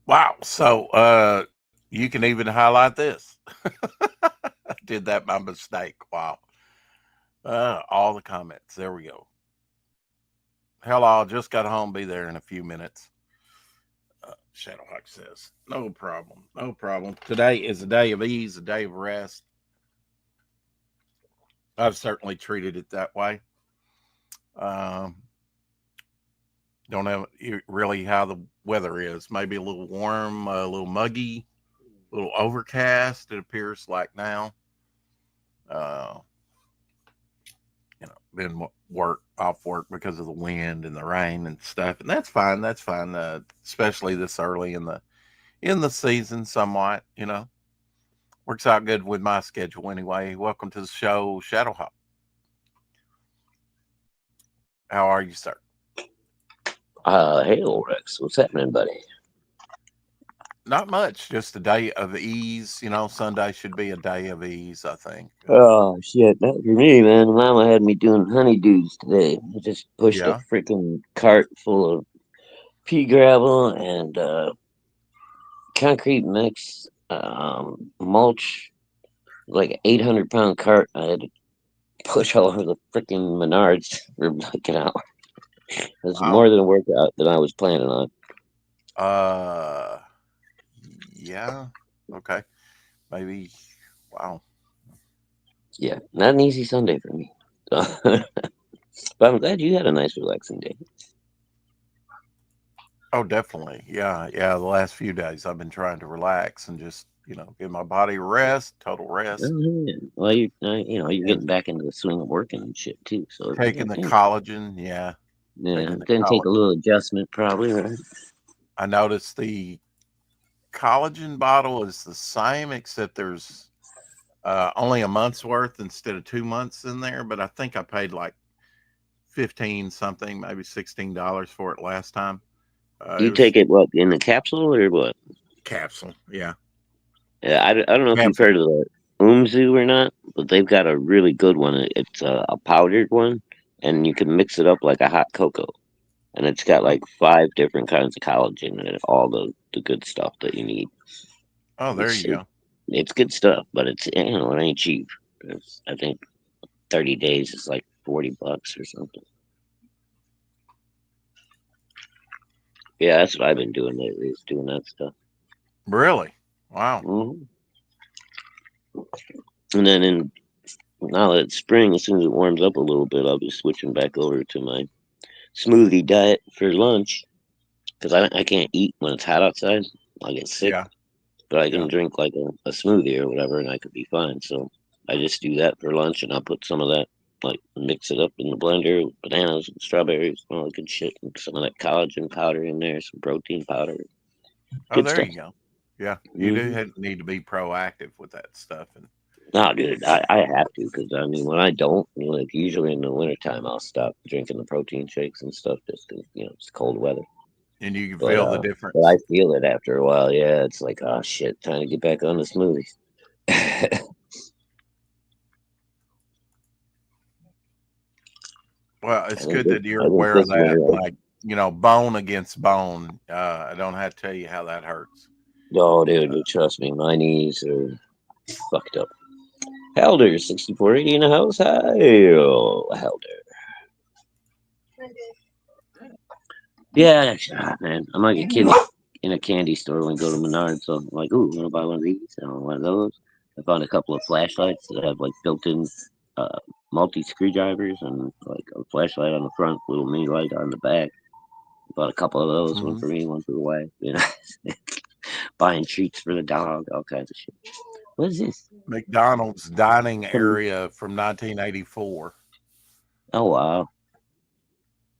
Wow. So you can even highlight this. I did that by mistake. Wow. All the comments. There we go. Hello, just got home. Be there in a few minutes. Shadowhawk says, no problem. No problem. Today is a day of ease, a day of rest. I've certainly treated it that way. Um, don't have really how the weather is. Maybe a little warm, a little muggy, a little overcast. It appears like now. Uh, been work off work because of the wind and the rain and stuff, and that's fine. That's fine. Especially this early in the season, somewhat. Works out good with my schedule anyway. Welcome to the show, Shadowhawk. How are you, sir? Hey, Rex, what's happening, buddy? Not much. Just a day of ease. Sunday should be a day of ease, I think. Oh shit, not for me, man. Mama had me doing honeydews today. I just pushed a Yeah. freaking cart full of pea gravel and concrete mix, mulch, like an 800-pound cart. I had to push all over the freaking Menards for like an hour. It's Wow. more than a workout than I was planning on. Uh, yeah. Okay. Maybe. Wow. Yeah, not an easy Sunday for me. So, but I'm glad you had a nice, relaxing day. Oh, definitely. Yeah. Yeah. The last few days I've been trying to relax and just, give my body rest, total rest, Oh, yeah. Well, you're and getting back into the swing of working and shit too. So, taking the yeah, collagen. Yeah. yeah, Taking the gonna take a collagen. little adjustment probably, right? I noticed the collagen bottle is the same, except there's only a month's worth instead of 2 months in there. But I think I paid like 15 something, maybe $16 for it last time. It You was take it what in the capsule or what? capsule. Yeah. Yeah, I don't know if you've Capsule. heard of the Umzu or not, but they've got a really good one. It's a powdered one, and you can mix it up like a hot cocoa, and it's got Oh, like 5 different kinds of collagen and all the good stuff that you need. oh, there It's you it, go. it's good stuff, but it ain't cheap. I think 30 days is like $40 or something. Yeah, that's what I've been doing lately is doing that stuff. Really? Wow. hmm And then now that it's spring, as soon as it warms up a little bit, I'll be switching back over to my smoothie diet for lunch because I can't eat when it's hot outside. I'll get sick, Yeah. but I can Yeah. drink like a smoothie or whatever, and I could be fine. So I just do that for lunch, and I'll put some of that, like mix it up in the blender with bananas and strawberries and all that good shit, and some of that collagen powder in there, some protein powder, Oh, good there stuff. you go. Yeah. You do hmm need to be proactive with that stuff. And No, dude, I have to because I mean, when I don't, like usually in the wintertime, I'll stop drinking the protein shakes and stuff just because it's cold weather. you can But feel the I difference. feel it after a while. Yeah, it's like, oh shit, time to get back on the smoothies. Well, it's good that I you're think aware of this that. winter, Like, bone against bone. I don't have to tell you how that hurts. oh Uh, dude, trust me, my knees are fucked up. Helder, 6480 in the house. Hi, Helder. Yeah, man, I'm like a kid in a candy store when we go to Menards. So I'm like, ooh, want to buy one of these? I want one of those. I found a couple of flashlights that have like built-in uh, multi screwdrivers and like a flashlight on the front, little mini light on the back. Bought a couple of those, one mhm. for me, one for the wife. Buying treats for the dog, all kinds of shit. What is this? McDonald's dining Some- area from 1984. Oh wow,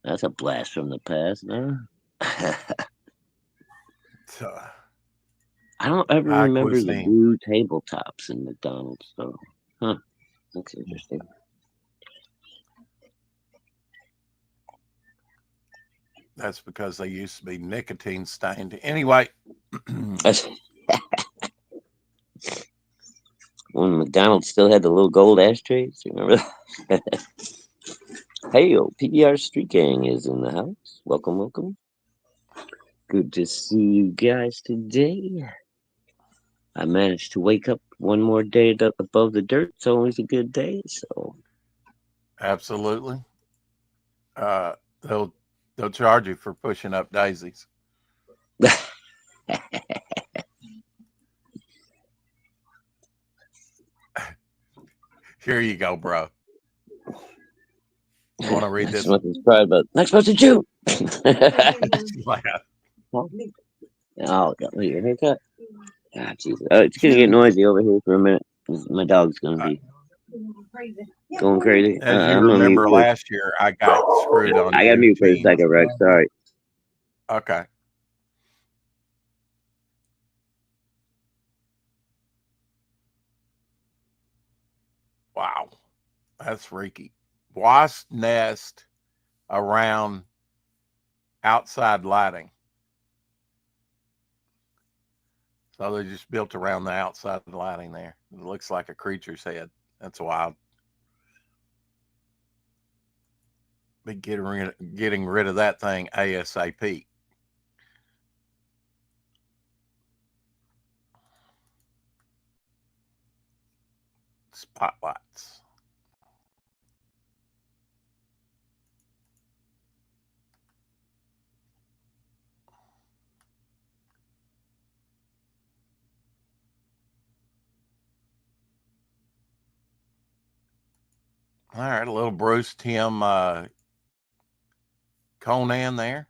that's a blast from the past, huh? Uh, I don't ever High remember the cuisine. blue tabletops in McDonald's, so huh? That's interesting. That's because they used to be nicotine stained. Anyway, That's when McDonald's still had the little gold ashtrays. You remember that? Hey, yo, PBR Street Gang is in the house. Welcome, welcome. Good to see you guys today. I managed to wake up one more day above the dirt. It's always a good day. So Absolutely. They'll charge you for pushing up daisies. Here you go, bro. You want to read Next this? month is Pride, but next month is June. Oh, got your haircut. Ah, Jesus. It's gonna get noisy over here for a minute. 'Cause my dog's gonna be going crazy. As you I'm gonna mute remember for. last year, I got screwed on I got mute for a Juneteenth. second, Rex. Sorry. Okay. Wow. That's freaky. Wasp nest around outside lighting. So they just built around the outside lighting there. It looks like a creature's head. That's wild. Be getting rid of that thing ASAP. Spotlights. All right, a little Bruce Tim Conan there.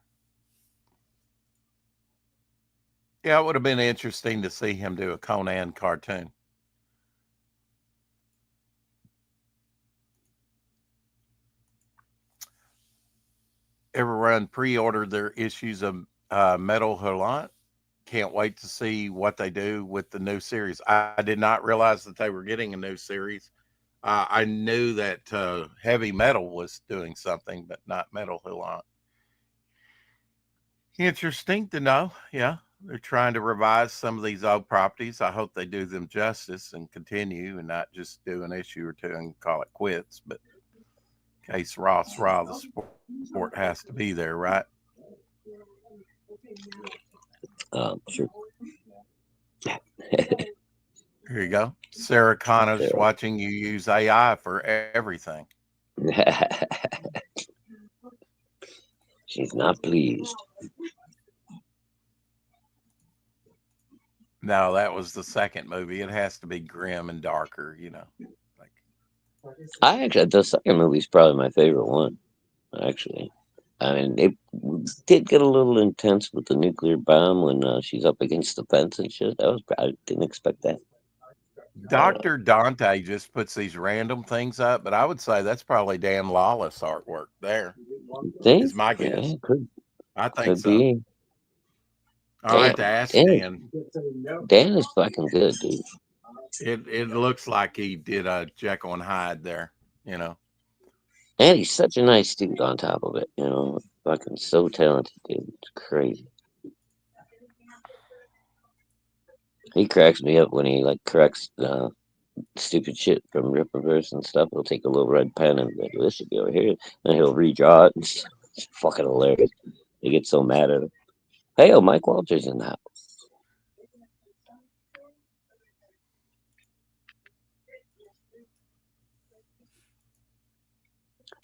Yeah, it would have been interesting to see him do a Conan cartoon. Everyone pre-ordered their issues of Metal Hurlant. Can't wait to see what they do with the new series. I did not realize that they were getting a new series. I knew that Heavy Metal was doing something, but not Metal Hurlant. Interesting to know. Yeah, they're trying to revise some of these old properties. I hope they do them justice and continue and not just do an issue or two and call it quits. But Case Ross Raw, the sport has to be there, right? Sure. Here you go. Sarah Connor's watching you use AI for everything. She's not pleased. No, that was the second movie. It has to be grim and darker, you know. Like the second movie's probably my favorite one. Actually, I mean, it did get a little intense with the nuclear bomb when she's up against the fence and shit. I didn't expect that. Dr. Dante just puts these random things up, but I would say that's probably Dan Lawless artwork there. Is my guess. Yeah, I think could so. be. I'll have to ask Dan. Dan is fucking good, dude. It looks like he did a Jekyll and Hyde there, you know. And he's such a nice dude on top of it, you know. Fucking so talented, dude. It's crazy. He cracks me up when he like corrects stupid shit from Rippaverse and stuff. He'll take a little red pen and be like, this should be over here. And he'll redraw it. It's fucking hilarious. He gets so mad at him. Hey, Mike Walters in the house.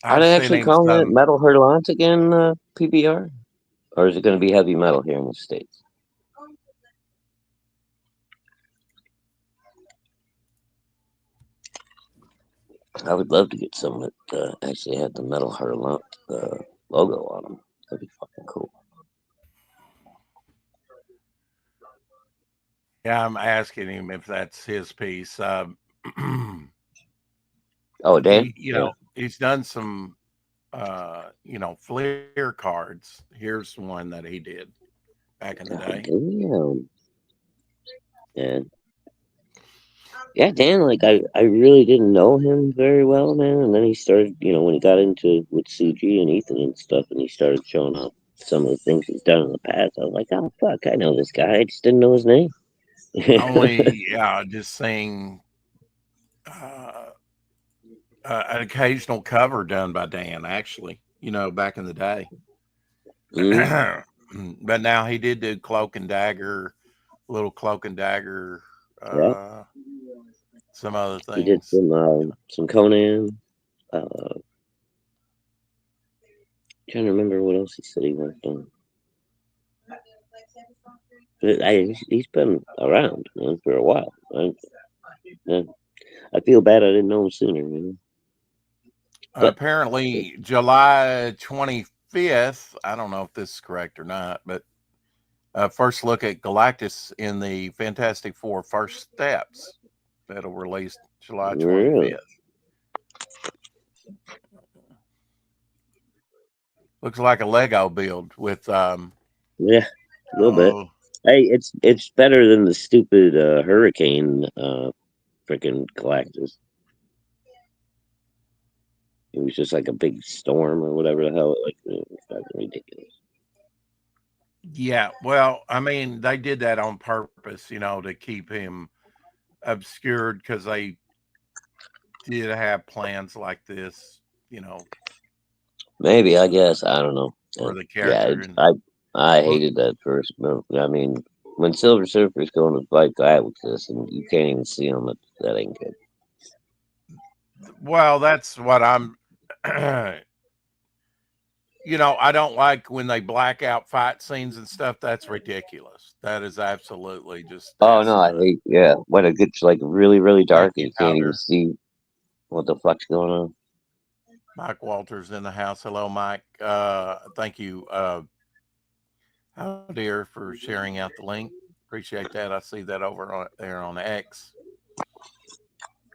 Are they actually calling it Metal Hurlant again, PBR? Or is it going to be heavy metal here in the States? I would love to get some that actually had the Metal Hurlant logo on them. That'd be fucking cool. Yeah, I'm asking him if that's his piece. Oh, Dan? You know, he's done some, Fleer cards. Here's one that he did back in the day. Damn. Yeah. Yeah, Dan, like I really didn't know him very well, man. And then he started, when he got into with CG and Ethan and stuff, and he started showing off some of the things he's done in the past. I was like, oh fuck, I know this guy. I just didn't know his name. Only, just seeing an occasional cover done by Dan, actually, back in the day. But now he did do Cloak and Dagger, little Cloak and Dagger, Yeah, some other he did things. some Conan. Trying to remember what else he said he worked on. He's been around, man, for a while. I feel bad I didn't know him sooner. You know? But Apparently, July 25th. I don't know if this is correct or not, but first look at Galactus in the Fantastic Four First Steps. That'll release July 25th. really? Looks like a Lego build with Yeah, a little bit. Hey, it's better than the stupid hurricane freaking Galactus. It was just like a big storm or whatever the hell. Like it was fucking ridiculous. Yeah, well, I mean, they did that on purpose, to keep him obscured because they did have plans like this, Maybe, I guess, I don't know. for the Yeah, character. I hated that first move. I mean, when Silver Surfer's going to fight Galactus and you can't even see him, that ain't good. Well, that's what I'm. I don't like when they black out fight scenes and stuff. That's ridiculous. That is absolutely just. Oh no, I hate. Yeah, when it gets like really, really dark and you can't even Powder. see what the fuck's going on. Mike Walters in the house. Hello, Mike. Thank you, how dear, for sharing out the link. Appreciate that. I see that over there on X.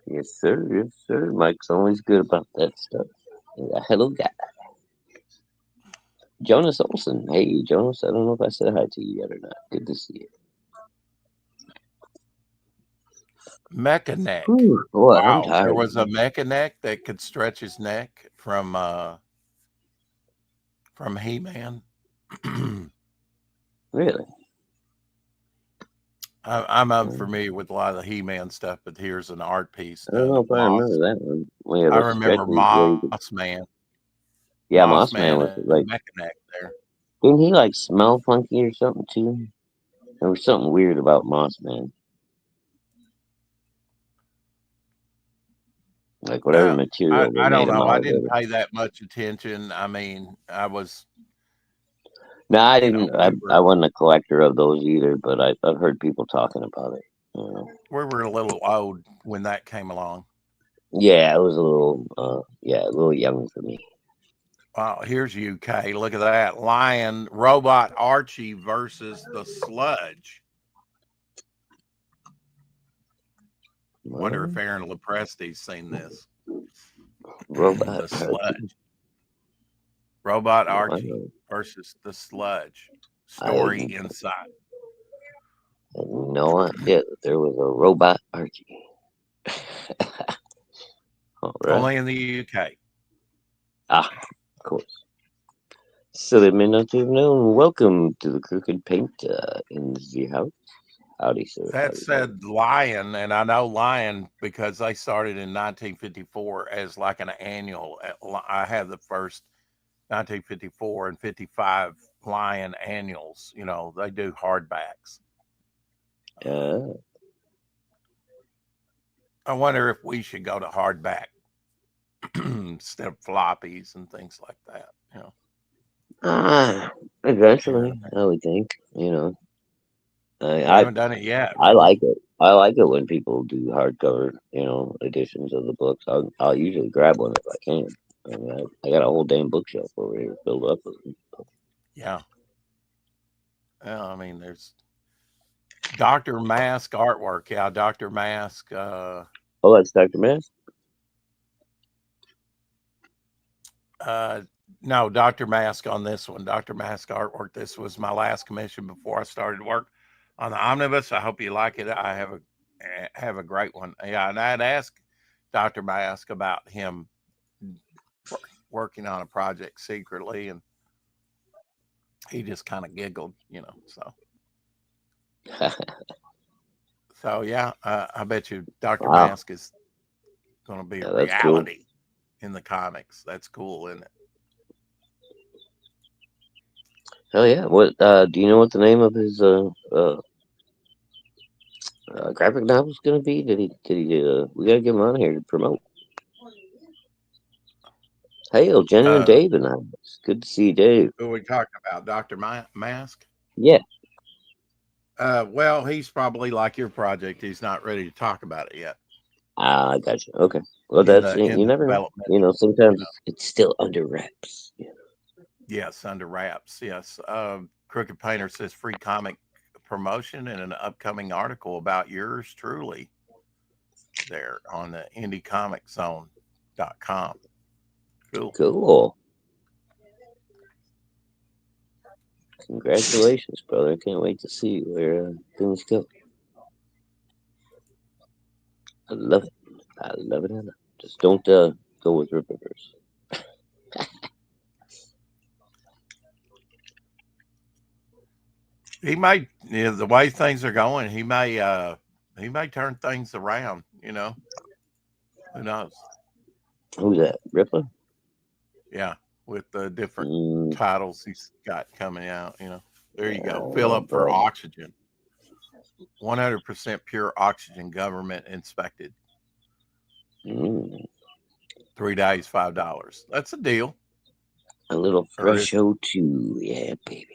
Yes, sir. Yes, sir. Mike's always good about that stuff. Yeah, hello, guy. Jonas Olson. Hey, Jonas. I don't know if I said hi to you yet or not. Good to see you. Mecha Neck. Ooh, boy, Wow, I'm tired. there was a Mecha Neck that could stretch his neck from He-Man. Really? I'm unfamiliar with a lot of the He-Man stuff, but here's an art piece. I don't know if I remember that one. I remember Moss Man. Yeah, Moss Man was like Mecha Neck there. Didn't he like smell funky or something too? There was something weird about Moss Man. Like whatever material they I made don't him know. out I of. didn't pay that much attention. I mean, I was. No, I didn't. I wasn't a collector of those either, but I've heard people talking about it. We were a little old when that came along. Yeah, it was a little young for me. Wow, here's UK. Look at that. Lion Robot Archie versus the Sludge. Wonder if Aaron Lepresti's seen this. Robot the Sludge. Robot Archie versus the Sludge. Story inside. I had no idea that there was a Robot Archie. All right. Only in the UK. Ah, of course. So they may not have known. Welcome to the Crooked Paint in the house. Howdy, sir. That said Lion, and I know Lion because they started in 1954 as like an annual. I had the first 1954 and 55 Lion annuals. They do hardbacks. I wonder if we should go to hardback instead of floppies and things like that. Eventually, I would think. I haven't done it yet. I like it. I like it when people do hardcover, editions of the books. I'll usually grab one if I can. I mean, I got a whole damn bookshelf over here filled up with them. Yeah. Well, I mean, there's Dr. Mask artwork. Yeah, Dr. Mask. Oh, that's Dr. Mask? No, Dr. Mask on this one. Dr. Mask artwork. This was my last commission before I started work on the omnibus. I hope you like it. I have a great one. Yeah, and I'd asked Dr. Mask about him working on a project secretly, and he just kind of giggled, so yeah, I bet you Dr. Mask is going to be a reality in the comics. That's cool, isn't it? Hell yeah! What do you know what the name of his graphic novel's gonna be? We gotta get him on here to promote. Hey, Genuine Uh, Dave and I. It's good to see you, Dave. who are we talking about? Dr. Mask? Yeah. Well, he's probably like your project. He's not ready to talk about it yet. I got you. Okay. Well, In that's the in you the never know. development, You know, sometimes it's still under wraps. Yeah. yes, under wraps. Yes. Crooked Painter says free comic promotion and an upcoming article about yours truly there on the indiecomiczone.com. Cool. Cool. Congratulations, brother. I can't wait to see where things go. I love it. I love it. I love it. Just don't go with Rip Rivers. He may, the way things are going, he may turn things around. Who knows? Who's that? Ripper? Yeah, with the different Mm, titles he's got coming out. There you go. Fill up for boy. oxygen. 100% pure oxygen, government inspected. Mm, 3 days, $5. That's a deal. a little Or is fresh O2. Yeah, baby.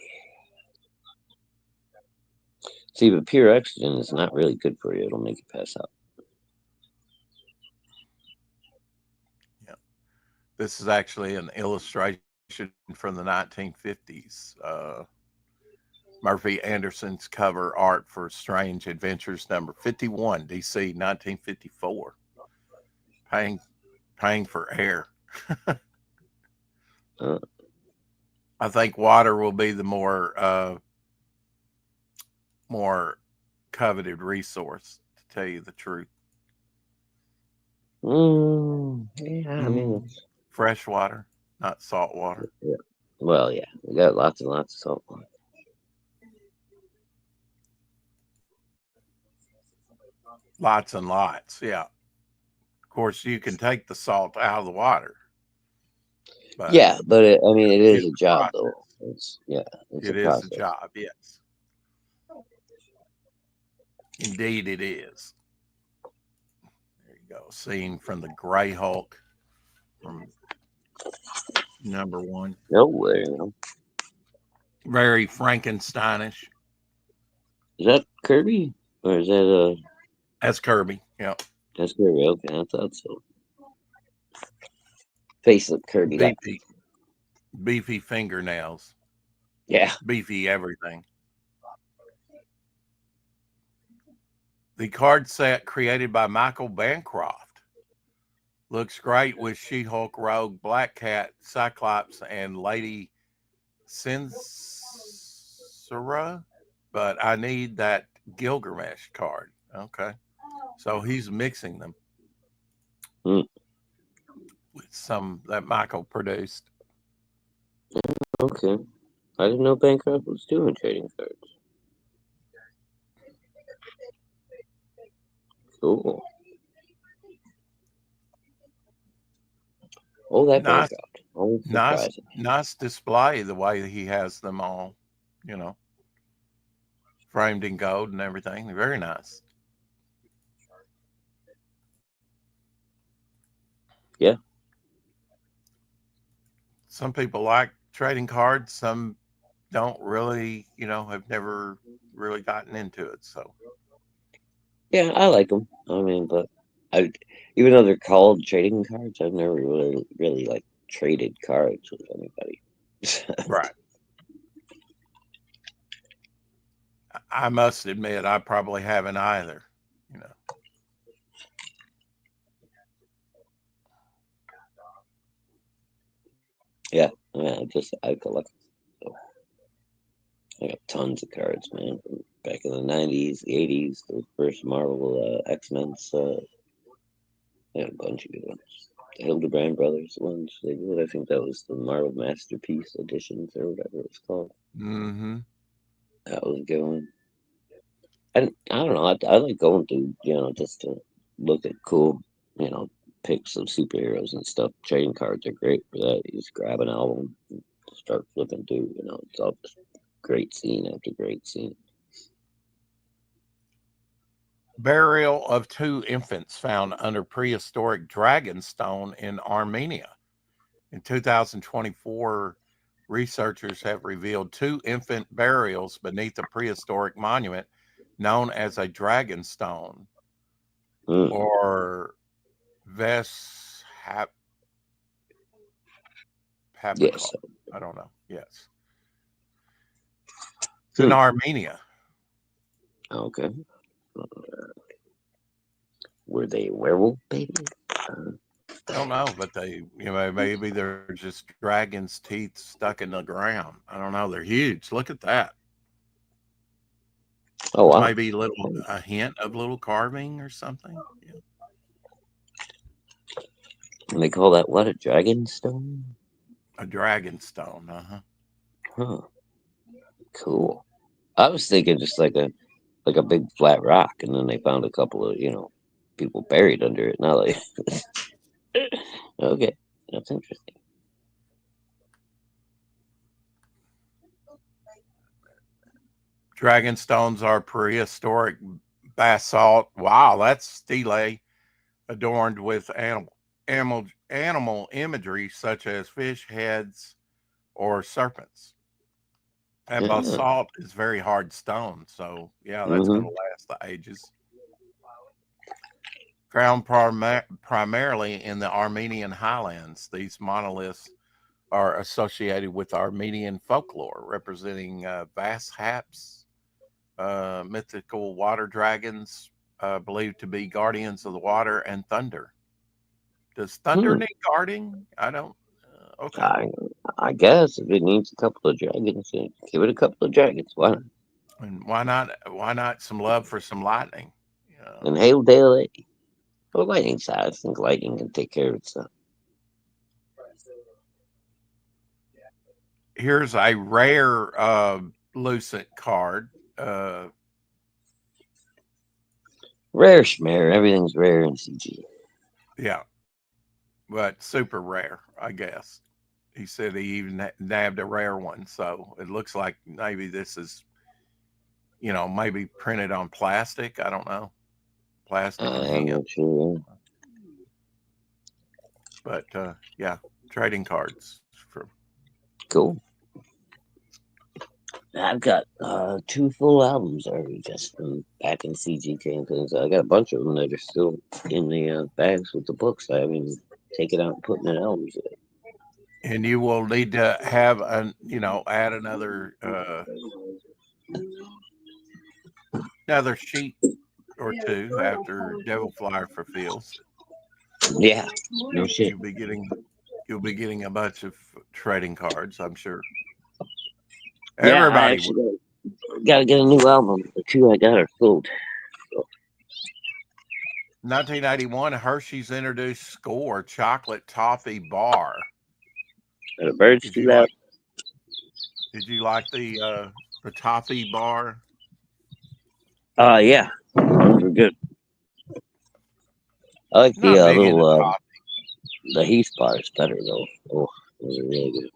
See, but pure oxygen is not really good for you. It'll make you pass out. yeah. This is actually an illustration from the 1950s. Murphy Anderson's cover art for Strange Adventures number 51, DC 1954. Paying for air. Uh, I think water will be the more coveted resource, to tell you the truth. yeah, I mean, Mm, fresh water, not salt water. yeah. Well, yeah, we got lots and lots of salt water. Lots and lots. Yeah. Of course, you can take the salt out of the water, but Yeah, but I mean, it is it's a a job, process. though. It's a It is a process. job. Yes. Indeed, it is. There you go. Scene from the Gray Hulk from number one. No way. You know. Very Frankensteinish. Is that Kirby or is that That's Kirby. Yeah. that's Kirby? Okay, I thought so. Face look Kirby like. Beefy, beefy fingernails, Yeah. beefy everything. The card set created by Michael Bancroft looks great with She-Hulk, Rogue, Black Cat, Cyclops, and Lady Sinsera. But I need that Gilgamesh card. Okay. So he's mixing them Mm, with some that Michael produced. okay. I didn't know Bancroft was doing trading cards. Cool. Oh, that Nice, Bancroft. Oh, nice, surprising. nice display the way he has them all, you know, framed in gold and everything. Very nice. Yeah. Some people like trading cards. Some don't really, have never really gotten into it. So Yeah, I like them. I mean, but I, even though they're called trading cards, I've never really like traded cards with anybody. right. I must admit, I probably haven't either. You know, Yeah, I collect. So I got tons of cards, man, from back in the '90s, the '80s, the first Marvel X-Men's. I got a bunch of good ones. The Hildebrand Brothers ones they did. I think that was the Marvel Masterpiece editions or whatever it was called. mm-hmm. That was a good one. I don't know. I like going through, just to look at cool, you know, pics of superheroes and stuff. Trading cards are great for that. You just grab an album, start flipping through. It's all just great scene after great scene. Burial of two infants found under prehistoric dragon stone in Armenia. In 2024, researchers have revealed two infant burials beneath a prehistoric monument known as a dragon stone or Veshap. Yes. I don't know. Yes. It's in Armenia. Okay. Were they werewolf babies? I don't know, but maybe they're just dragon's teeth stuck in the ground. I don't know. They're huge. Look at that. Oh, wow. Maybe a hint of little carving or something. Yeah. And they call that what? A dragon stone? A dragon stone. Huh. Cool. I was thinking just like a big flat rock, and then they found a couple of people buried under it. Now they okay, that's interesting. Dragon stones are prehistoric basalt. Wow, that's stele adorned with animal imagery such as fish heads or serpents. And basalt is very hard stone, so yeah, that's going to last the ages. Found primarily in the Armenian highlands, these monoliths are associated with Armenian folklore, representing vast haps, mythical water dragons, believed to be guardians of the water and thunder. Does thunder need guarding? I don't. Okay. I guess if it needs a couple of dragons, give it a couple of dragons. Why not? And why not? Why not some love for some lightning? And hail daily. Well, lightning side, I think lightning can take care of itself. Here's a rare Lucent card. Rare schmare. Everything's rare in CG. Yeah, but super rare, I guess. He said he even nabbed a rare one, so it looks like maybe this is, maybe printed on plastic. I don't know, plastic. I'm not sure. But yeah, trading cards from. Cool. I've got 2 full albums already just from back in CG campaigns. I got a bunch of them that are still in the bags with the books. I haven't taken out and put in albums yet. And you will need to have add another sheet or two after Devil Flyer fulfills. Yeah, no shit. You'll be getting a bunch of trading cards, I'm sure. Yeah, everybody gotta get a new album. The 2 I got are sold. 1981, Hershey's introduced Score chocolate toffee bar. The birds too loud. Did you like the toffee bar? Yeah, those were good. I like the little the Heath bars better though. Oh, those are really good.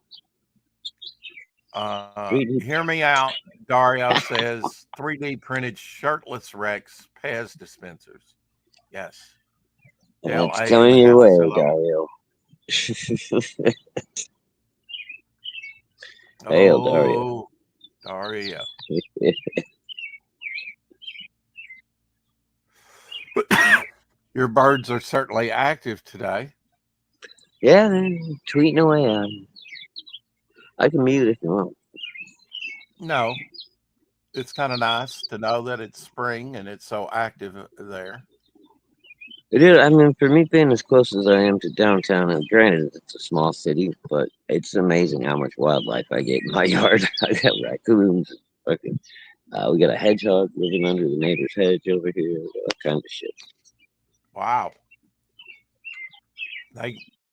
Hear me out. Dario says 3D printed shirtless Rex Pez dispensers. Yes. It's coming your way, Dario. Hail, Dario. Dario. Your birds are certainly active today. Yeah, they're tweeting away. I can mute if you want. No. It's kind of nice to know that it's spring and it's so active there. It is. I mean, for me being as close as I am to downtown, and granted it's a small city, but it's amazing how much wildlife I get in my yard. I got raccoons, we got a hedgehog living under the neighbor's hedge over here, all kinds of shit. Wow.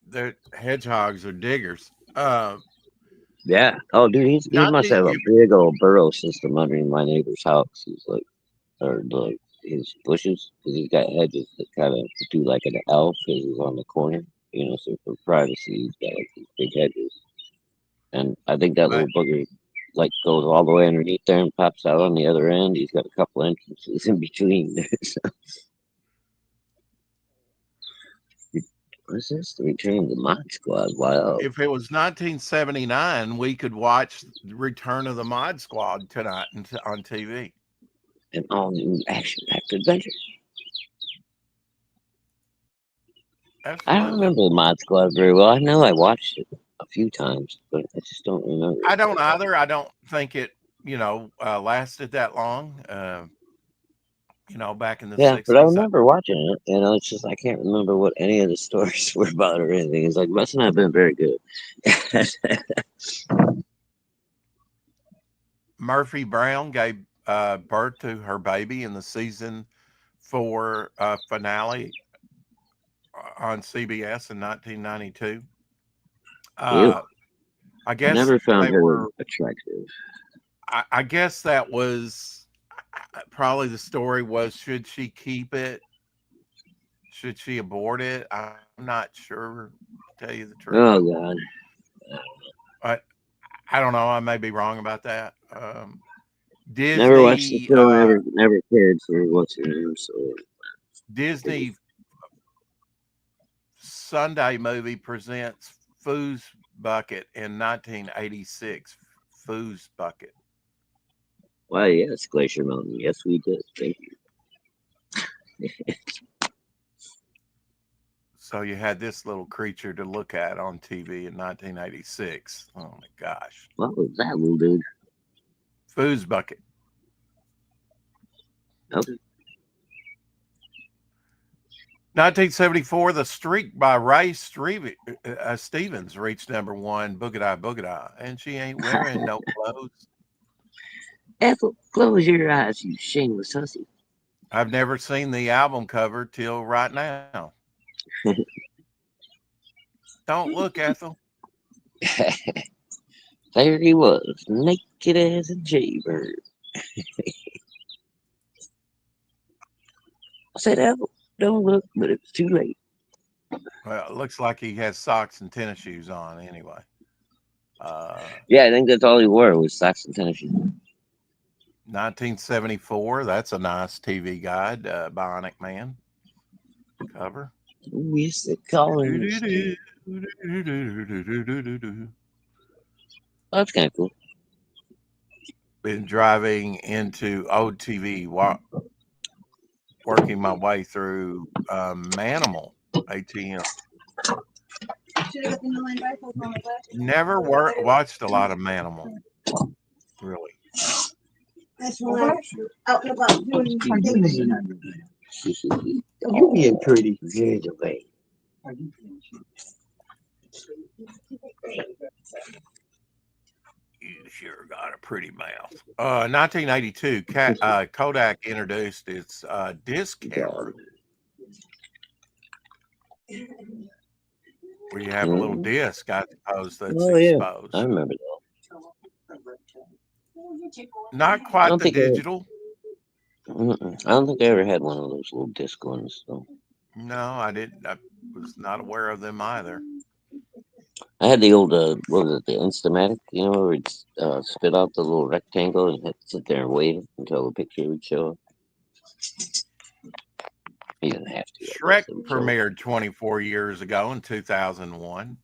Their hedgehogs are diggers. Yeah. Oh, dude, he must have a big old burrow system underneath my neighbor's house. He's his bushes, because he's got hedges that kind of do like an L because he's on the corner, so for privacy, he's got like these big hedges. And I think that Right. little booger like goes all the way underneath there and pops out on the other end. He's got a couple entrances in between there. So. What's this? The Return of the Mod Squad. Wow. If it was 1979, we could watch Return of the Mod Squad tonight on TV. An all new action packed adventure. Absolutely. I don't remember the Mod Squad very well. I know I watched it a few times, but I just don't remember. I don't either. I don't think it, lasted that long. Back in the 60s. But I remember watching it. It's just I can't remember what any of the stories were about or anything. It's like must not have been very good. Murphy Brown gave birth to her baby in the season 4 finale on CBS in 1992. I guess never found they her were attractive. I guess that was probably the story was, should she keep it? Should she abort it? I'm not sure, to tell you the truth. Oh God. I don't know. I may be wrong about that. Disney, never watched the show. Never cared for what's her name. So Disney Sunday movie presents Foos Bucket in 1986. Foos Bucket. Why, yes, Glacier Mountain. Yes, we did. Thank you. So you had this little creature to look at on TV in 1986. Oh my gosh. What was that little dude? Foos Bucket. Okay. 1974, The Streak by Ray Stevens reached #1, Boogadai Boogadai, and she ain't wearing no clothes. Ethel, close your eyes, you shameless hussy. I've never seen the album cover till right now. Don't look, Ethel. There he was, naked as a jaybird. I said, Ethel, don't look, but it's too late. Well, it looks like he has socks and tennis shoes on anyway. Yeah, I think that's all he wore was socks and tennis shoes. 1974, that's a nice TV guide, Bionic Man cover. We used to call him. That's kind of cool. Been driving into old TV, working my way through Manimal ATM. Never watched a lot of Manimal, really. That's when I'm out and about doing You're being pretty very away. You sure got a pretty mouth. 1982, Kodak introduced its disc camera, where you have a little disc, I suppose, that's exposed. I remember that. Not quite the digital. I don't think I ever had one of those little disc ones. So. No, I didn't. I was not aware of them either. I had the old, what was it, the Instamatic, where it spit out the little rectangle and had to sit there and wait until the picture would show up. You didn't have to. Shrek premiered 24 years ago in 2001,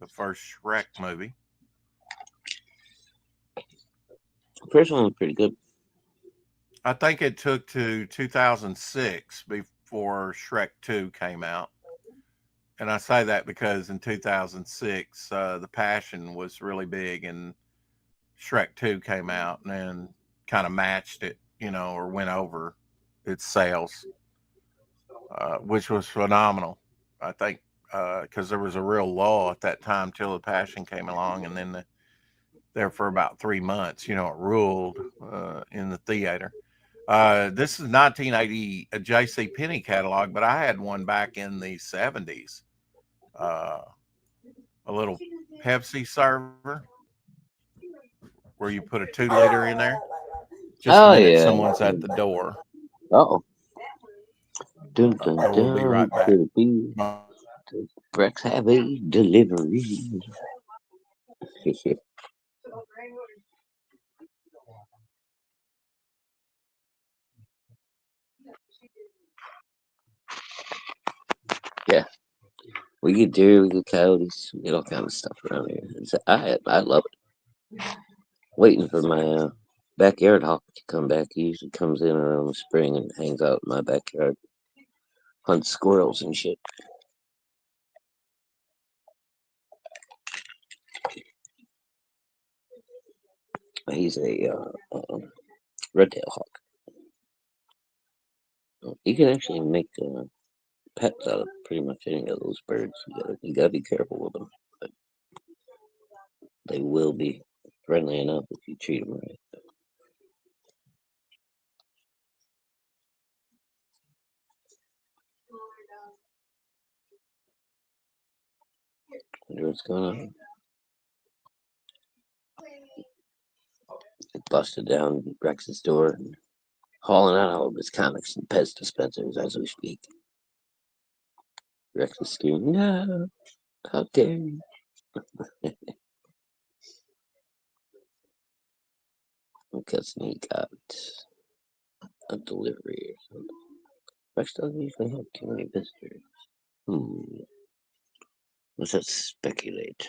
the first Shrek movie. The first one was pretty good. I think it took to 2006 before Shrek 2 came out. And I say that because in 2006, The Passion was really big and Shrek 2 came out and then kind of matched it, or went over its sales, which was phenomenal. I think because there was a real lull at that time till The Passion came along, and then there for about 3 months, it ruled in the theater. This is 1980, a J.C. Penney catalog, but I had one back in the 70s. A little Pepsi server where you put a 2-liter in there. Just a minute, someone's at the door. Uh-oh. Dun, dun, dun, we'll be right back. Rex have a delivery. Yeah. We get deer, we get coyotes, we get all kinds of stuff around here. I love it. Waiting for my backyard hawk to come back. He usually comes in around the spring and hangs out in my backyard, hunts squirrels and shit. He's a red-tailed hawk. You can actually make pets out of pretty much any of those birds. You gotta be careful with them, but they will be friendly enough if you treat them right. Wonder what's going on. They busted down Rex's door and hauling out all of his comics and Pez dispensers as we speak. Rex is screaming, "No! How dare you!" Because he got a delivery or something. Rex doesn't usually have too many visitors. Let's speculate.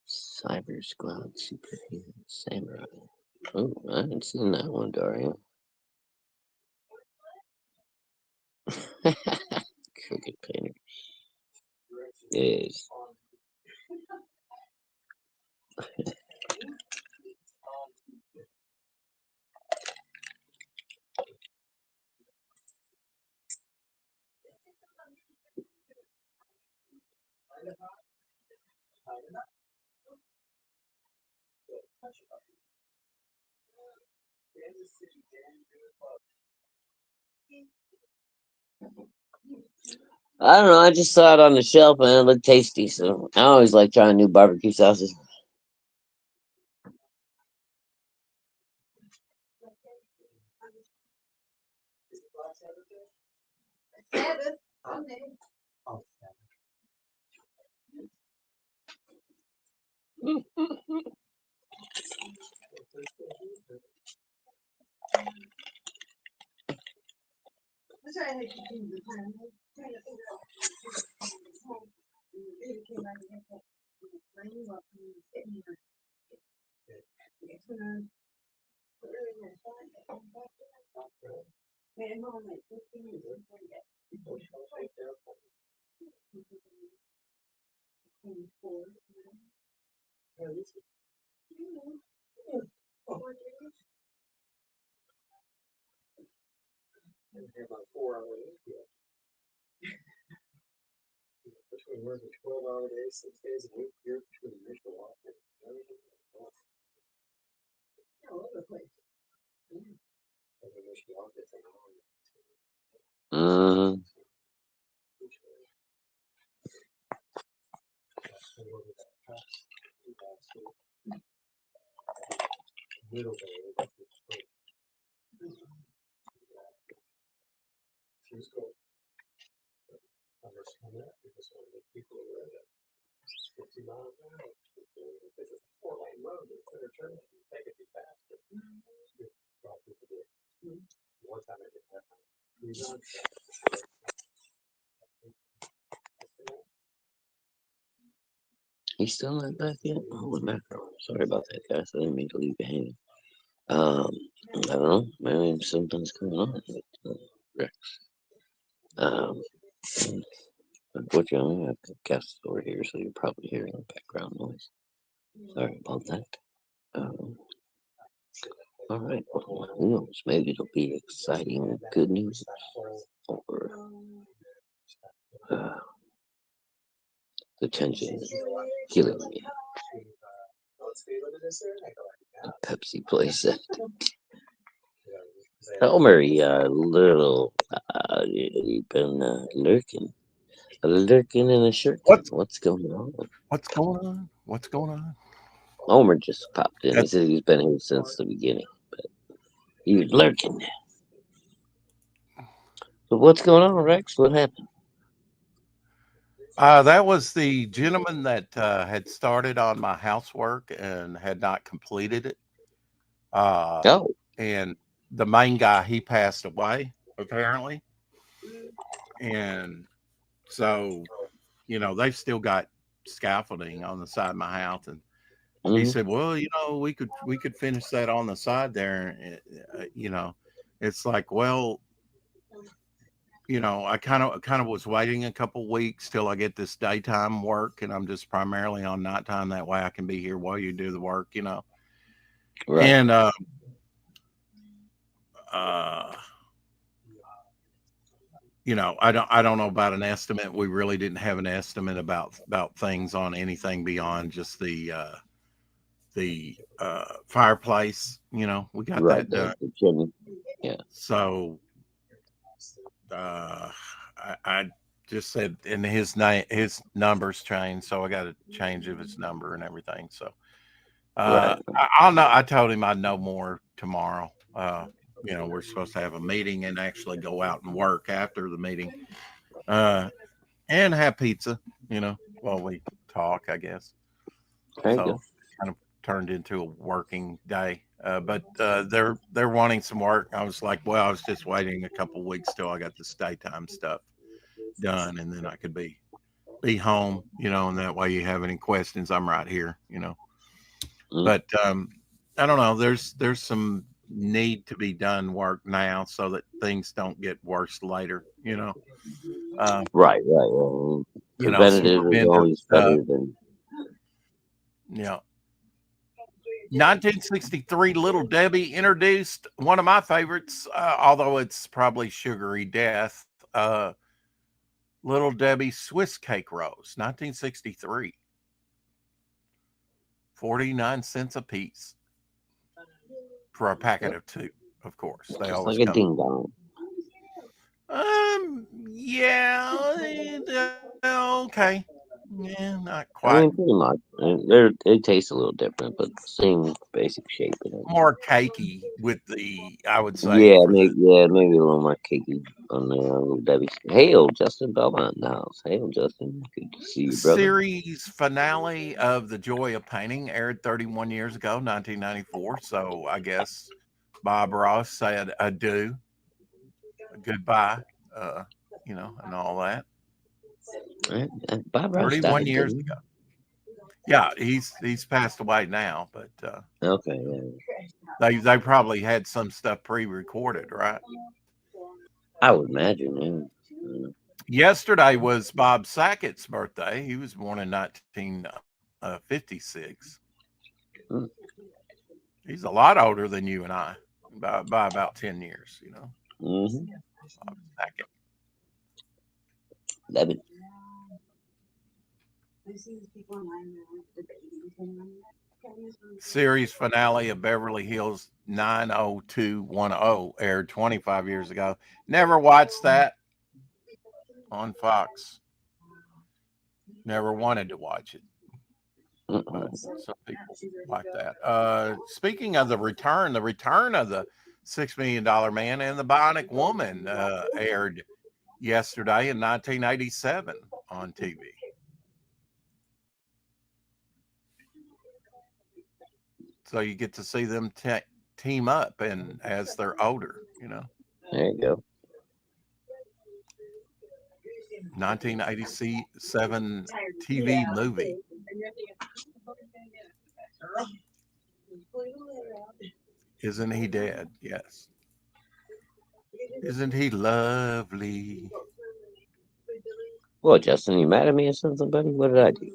Cyber Squad Superhero Samurai. Oh, I haven't seen that one, Dario. Crooked Painter. Yes. I don't know. I just saw it on the shelf and it looked tasty, so I always like trying new barbecue sauces. He's still not back yet? Oh, macro. Sorry about that, guys. I didn't mean to leave you hanging. I don't know. Maybe something's going on with Rex. Unfortunately, I've got guests over here, so you're probably hearing background noise. Sorry about that. All right. Well, who knows? Maybe it'll be exciting good news or the tension killing me. The Pepsi playset. Elmer, little, you've been lurking in a shirt. What's going on? What's going on? What's going on? Homer just popped in. He That's- said he's been here since the beginning. But You're lurking. So what's going on, Rex? What happened? That was the gentleman that had started on my housework and had not completed it. Oh, And the main guy, he passed away, apparently. And so, they've still got scaffolding on the side of my house. And he mhm. said, well, we could finish that on the side there. It's like, well, I kind of was waiting a couple weeks till I get this daytime work, and I'm just primarily on nighttime. That way I can be here while you do the work, Right. And I don't know about an estimate. We really didn't have an estimate about things on anything beyond just the fireplace. We got Right. that done. The chimney. Yeah. So I just said, and his numbers changed, so I got to change of his number and everything. So Right. I'll know. I told him I'd know more tomorrow. We're supposed to have a meeting and actually go out and work after the meeting, and have pizza. While we talk, I guess. There you So go. kind of turned into a working day. But they're wanting some work. I was like, well, I was just waiting a couple weeks till I got this daytime stuff done, and then I could be home, and that way you have any questions, I'm right here, Mhm. But I don't know. There's some need to be done work now so that things don't get worse later, Right. some Preventative is preventive always stuff. better than. 1963, Little Debbie introduced one of my favorites, although it's probably Sugary Death. Little Debbie Swiss Cake Rolls, 1963. 49 cents a piece for a packet of 2, of course. They Just always like a come. ding dong. Yeah, okay. Yeah, not I quite. mean, pretty much. They taste a little different, but same basic shape. More cakey with the, I would say. Yeah, For maybe a little more cakey on the Debbie. Hail, Justin Belmont in the house. Hail, Justin. Good to see you, brother. Series finale of The Joy of Painting aired 31 years ago, 1994. So I guess Bob Ross said adieu, goodbye, and all that. Bob Ross 31 died, years didn't he? ago. Yeah, he's passed away now, but Okay, yeah. they probably had some stuff pre-recorded, right? I would imagine, yeah. Yesterday was Bob Sackett's birthday. He was born in 1956. Hmm. He's a lot older than you and I by about 10 years, Mm-hmm. Bob Sackett. Love it. Series finale of Beverly Hills 90210 aired 25 years ago. Never watched that on Fox. Never wanted to watch it. But some people like that. Speaking of the return of the $6 Million Man and the Bionic Woman aired yesterday in 1987 on TV. So you get to see them team up, and as they're older, There you go. 1987 TV movie. Isn't he dead? Yes. Isn't he lovely? What, Justin, you mad at me or something, buddy? What did I do?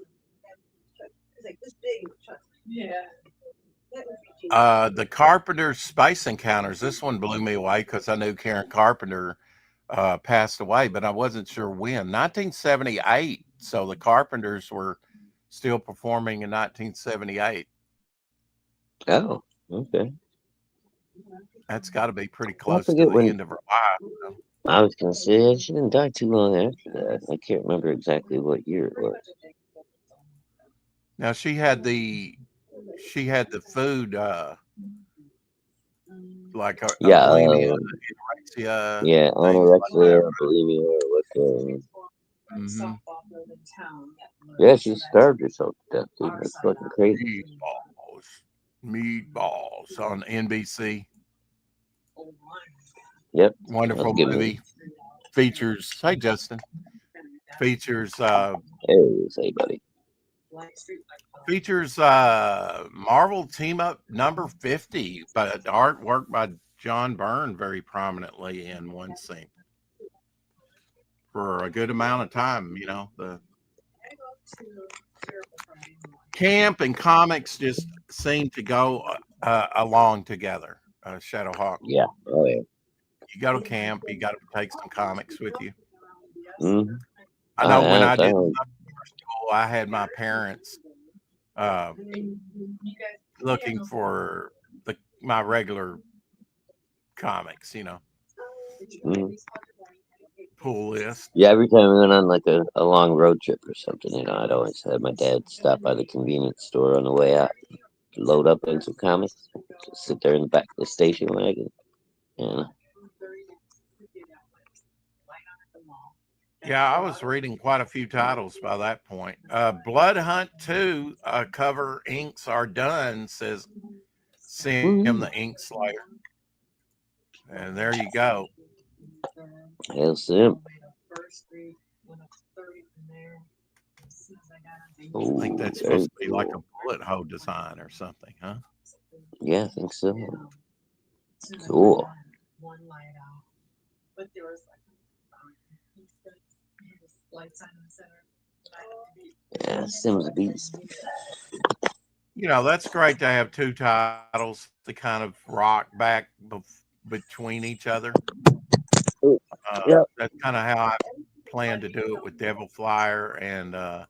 The Carpenter's Space Encounters. This one blew me away because I knew Karen Carpenter passed away, but I wasn't sure when. 1978. So the Carpenters were still performing in 1978. Oh, okay. That's got to be pretty close to forget the when- end of her life. I was gonna say she didn't die too long after that. I can't remember exactly what year it was. Now she had the food like a Yeah, bulimia, anorexia, yeah, things like that. anorexia, bulimia, what's Mm-hmm. yeah, she starved herself to death, dude. That's fucking crazy. Meatballs on NBC. Yep, that's a Wonderful good movie. movie. Features. Hey, Justin. Features. Hey, buddy. Features Marvel Team Up number 50, but artwork by John Byrne very prominently in one scene for a good amount of time. You know, the camp and comics just seem to go along together. Shadowhawk. Yeah. Oh yeah. You go to camp, you got to take some comics with you. Mm-hmm. I know when I did I school, I had my parents uh, looking for my regular comics, you know, mhm. pull list. Yeah, every time we went on like a long road trip or something, I'd always have my dad stop by the convenience store on the way out, load up in some comics, just sit there in the back of the station wagon. And Yeah, I was reading quite a few titles by that point. Blood Hunt 2 cover inks are done, says Sim the Ink Slayer. And there you go. hell, Sim. I think that's supposed to be like a bullet hole design or something, huh? Yeah, I think so. Cool. Yeah, Sim's a beast. You know, that's great to have two titles to kind of rock back between each other. Yep. That's kind of how I plan to do it with Devil Flyer and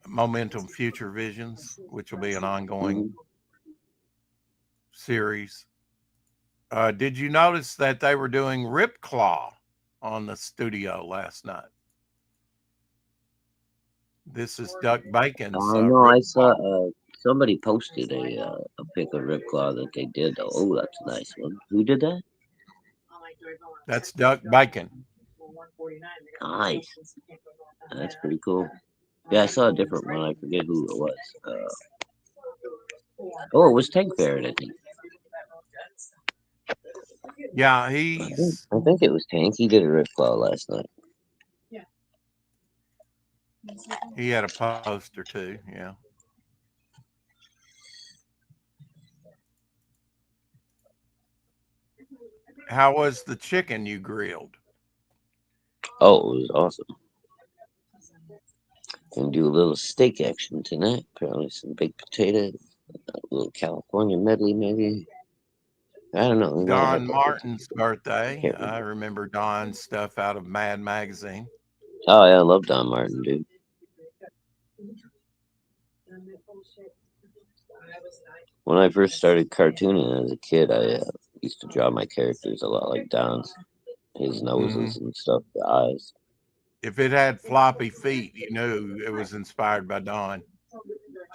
Momentum Future Visions, which will be an ongoing series. Did you notice that they were doing Rip Claw on the studio last night? This is Duck Bacon's No, Rip I saw Claw. somebody posted a pic of Ripclaw that they did. Oh, that's a nice one. Who did that? That's Duck Bacon. Nice. That's pretty cool. Yeah, I saw a different one. I forget who it was. Oh, it was Tank Barrett, I think. Yeah, I think it was Tank. He did a Ripclaw last night. he had a post or two. Yeah. How was the chicken you grilled? Oh, it was awesome. Gonna do a little steak action tonight. Probably some baked potato, a little California medley, maybe. I don't know. We might have Don that. Martin's birthday. Can't I remember. remember Don's stuff out of Mad Magazine. Oh yeah, I love Don Martin, dude. When I first started cartooning as a kid, I used to draw my characters a lot like Don's. His noses and stuff, the eyes. If it had floppy feet, you knew it was inspired by Don.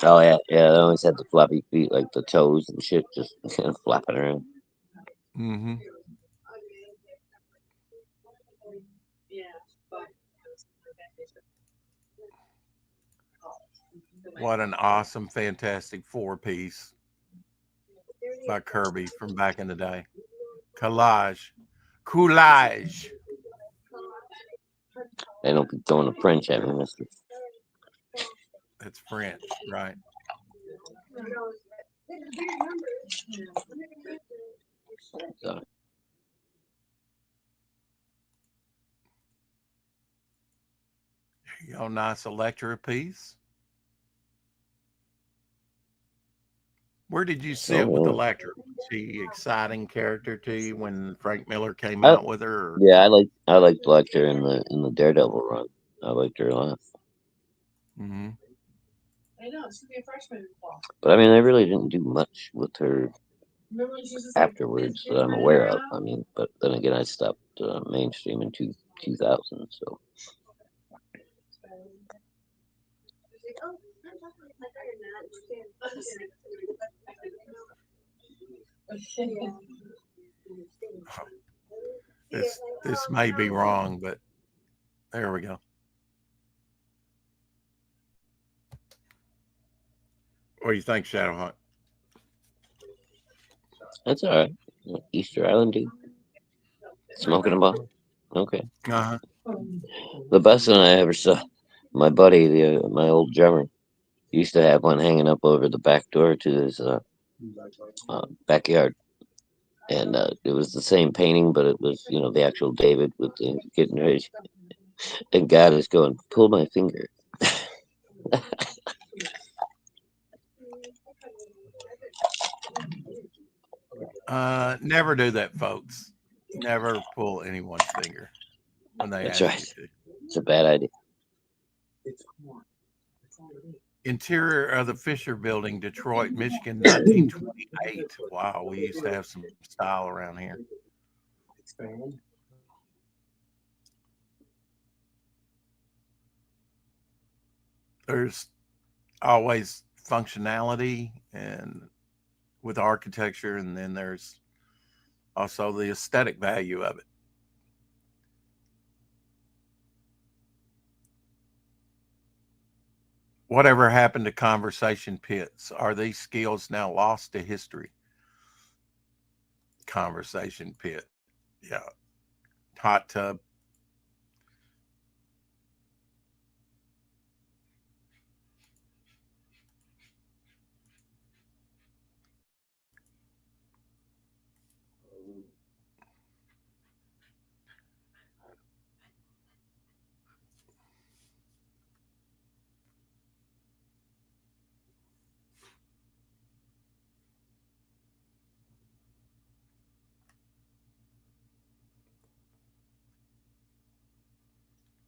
Oh yeah, yeah. They always had the floppy feet, like the toes and shit, just kind of flapping around. Mm-hmm. What an awesome, fantastic 4-piece by Kirby from back in the day. Collage. Coulage. They don't be throwing a French at me, mister. That's French, right? So, There you go, nice Electra piece. Where did you sit with oh, Electra? Was she exciting character to you when Frank Miller came yeah. out with her? Or? Yeah, I liked Lecter in the Daredevil run. I liked her a lot. Mm-hmm. But I mean, they really didn't do much with her afterwards that I'm aware of. I mean, but then again, I stopped mainstream in 2000, so. This may be wrong, but there we go. What do you think, Shadowhunt? That's all right. Easter Island, dude. Smoking a bottle. Okay. Uh-huh. The best one I ever saw, my buddy, my old drummer, used to have one hanging up over the back door to his backyard. And it was the same painting, but it was, the actual David with the getting ready. And God is going, pull my finger. Never do that, folks. Never pull anyone's finger when they That's ask right. you to. It's a bad idea. Interior of the Fisher Building, Detroit, Michigan, 1928. Wow, we used to have some style around here. There's always functionality and with architecture, and then there's also the aesthetic value of it. Whatever happened to conversation pits? Are these skills now lost to history? Conversation pit. Yeah. Hot tub.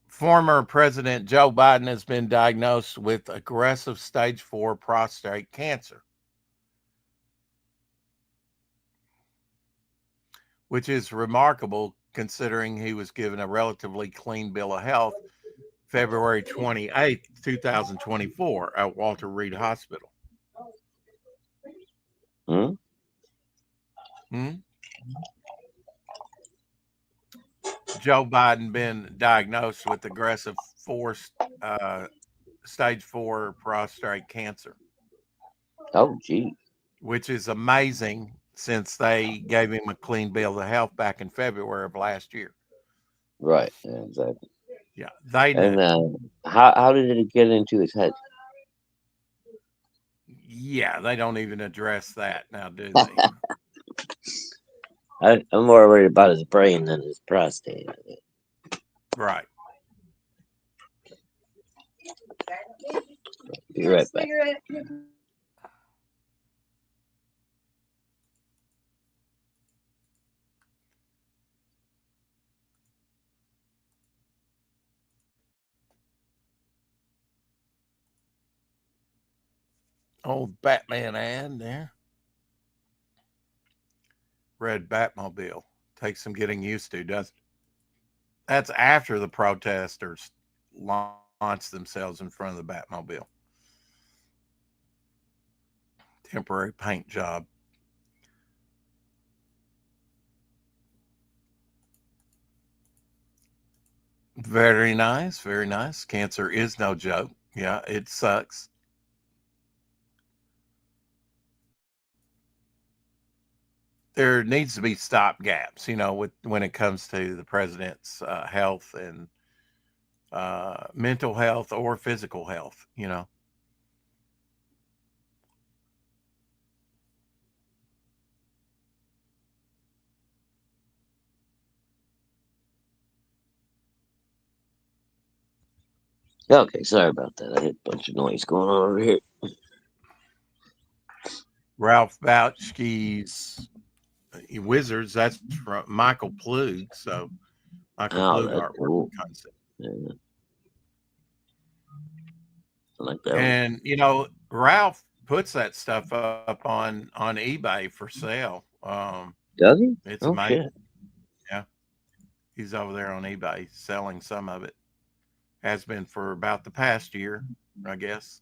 Former President Joe Biden has been diagnosed with aggressive stage 4 prostate cancer, which is remarkable considering he was given a relatively clean bill of health February 28th, 2024 at Walter Reed Hospital. Joe Biden been diagnosed with aggressive stage 4 prostate cancer. Oh, gee. Which is amazing since they gave him a clean bill of health back in February of last year. Right. Yeah, exactly. Yeah, they knew. And how did it get into his head? Yeah, they don't even address that now, do they? I'm more worried about his brain than his prostate. Right. Be right back. Old Batman ad there. Red Batmobile. Takes some getting used to, doesn't it? That's after the protesters launched themselves in front of the Batmobile. Temporary paint job. Very nice, very nice. Cancer is no joke. Yeah, it sucks. There needs to be stop gaps, with when it comes to the president's health and mental health or physical health. Okay, sorry about that. I had a bunch of noise going on over here. Ralph Bauchke's Wizards. That's from Michael Plug. So Michael Plug That's artwork cool. concept. Yeah. I like that. And Ralph puts that stuff up on eBay for sale. Does he? It's Oh, amazing. shit. Yeah, he's over there on eBay selling some of it. Has been for about the past year, I guess.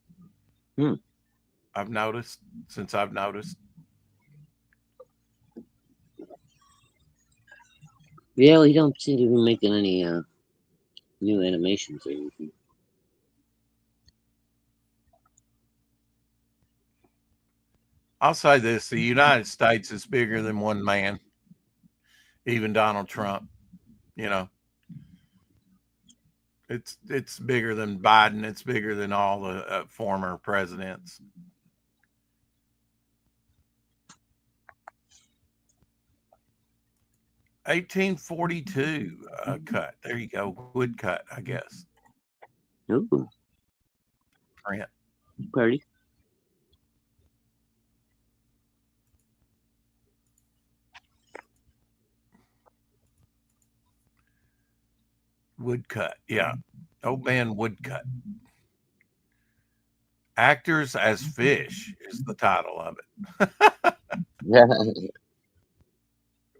I've noticed since I've noticed. Yeah, we don't seem to be making any new animations or anything. I'll say this: the United States is bigger than one man, even Donald Trump. You know, it's bigger than Biden. It's bigger than all the former presidents. $1842 cut. There you go. Woodcut, I guess. Ooh, Print. party. Woodcut. Yeah. Old man Woodcut. Actors as Fish is the title of it. Yeah.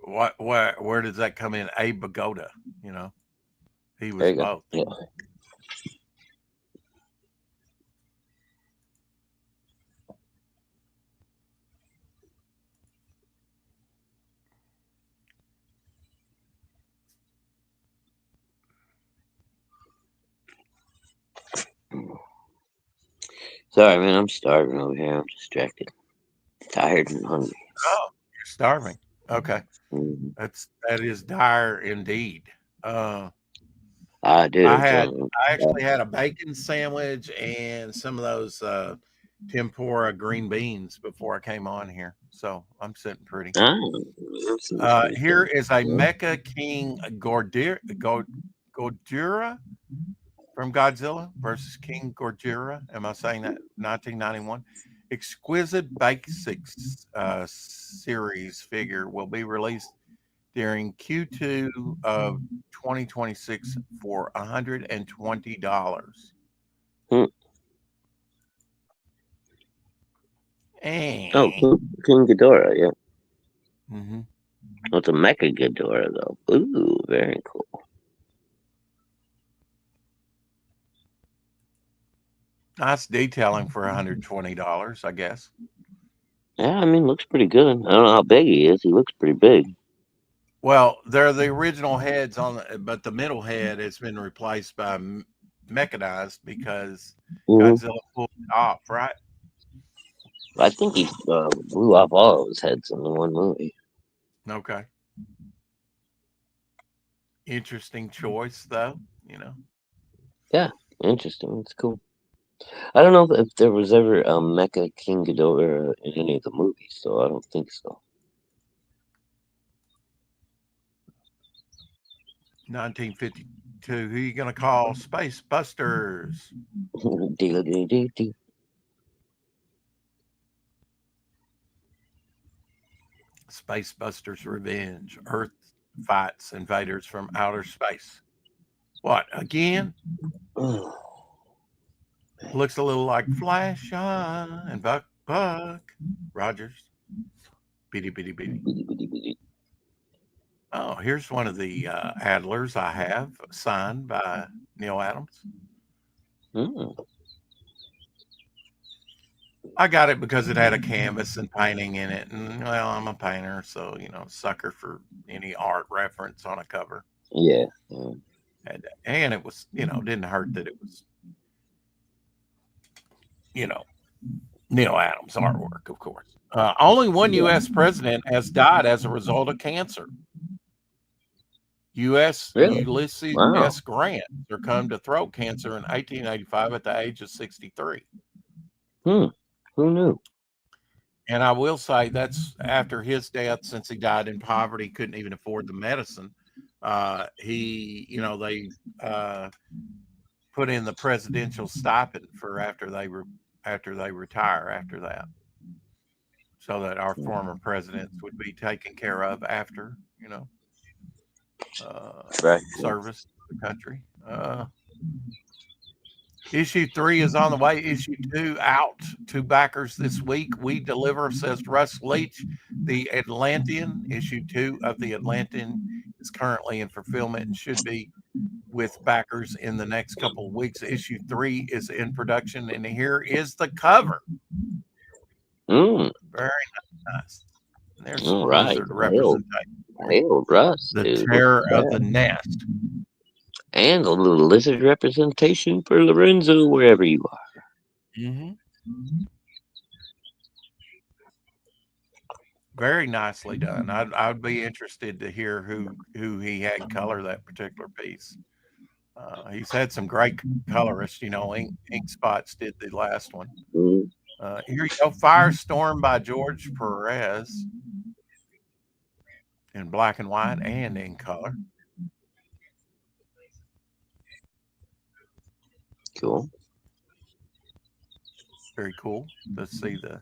Where does that come in? Abe Vigoda, you know. He There was you go. both. Yeah. Sorry, man. I'm starving over here. I'm distracted, tired, and hungry. Oh, you're starving. Okay. Mm-hmm. That is dire indeed. Dude. I actually had a bacon sandwich and some of those tempura green beans before I came on here. So I'm sitting pretty. Here is a Mecha King Gordura from Godzilla versus King Gordura. Am I saying that? 1991. Exquisite Basics series figure will be released during Q2 of 2026 for $120. Oh, King Ghidorah, yeah. Mm-hmm. Oh, it's a Mecha Ghidorah, though. Ooh, very cool. Nice detailing for $120, I guess. Yeah, I mean, looks pretty good. I don't know how big he is. He looks pretty big. Well, they're the original heads but the middle head has been replaced by mechanized because Godzilla pulled it off, right? I think he blew off all of his heads in the one movie. Okay. Interesting choice, though. You know. Yeah, interesting. It's cool. I don't know if there was ever a Mecha King Ghidorah in any of the movies, so I don't think so. 1952. Who you gonna call Space Busters? Space Busters Revenge. Earth fights invaders from outer space. What again? Looks a little like Flash and Buck Rogers. Beady beady beady. Oh, here's one of the Adlers I have signed by Neil Adams. I got it because it had a canvas and painting in it. And, well, I'm a painter, so, sucker for any art reference on a cover. Yeah. And it was, didn't hurt that it was, Neil Adams artwork, of course. Only one U.S. president has died as a result of cancer. Ulysses S. Grant succumbed to throat cancer in 1885 at the age of 63. Who knew? And I will say that's after his death, since he died in poverty, couldn't even afford the medicine. They put in the presidential stipend for after they retire after that, so that our former presidents would be taken care of after service to the country. Issue 3 is on the way. Issue 2 out to backers this week. We deliver, says Russ Leach. The Atlantean, issue 2 of the Atlantean is currently in fulfillment and should be with backers in the next couple of weeks. Issue 3 is in production, and here is the cover. Very nice. There's some Wizard representation. Hell, Russ, The dude. Terror of the Nest. And a little lizard representation for Lorenzo, wherever you are. Very nicely done. I'd be interested to hear who he had color that particular piece. He's had some great colorists. Ink Spots did the last one. Mm. Here you go, Firestorm by George Perez in black and white and in color. Cool. Very cool to see the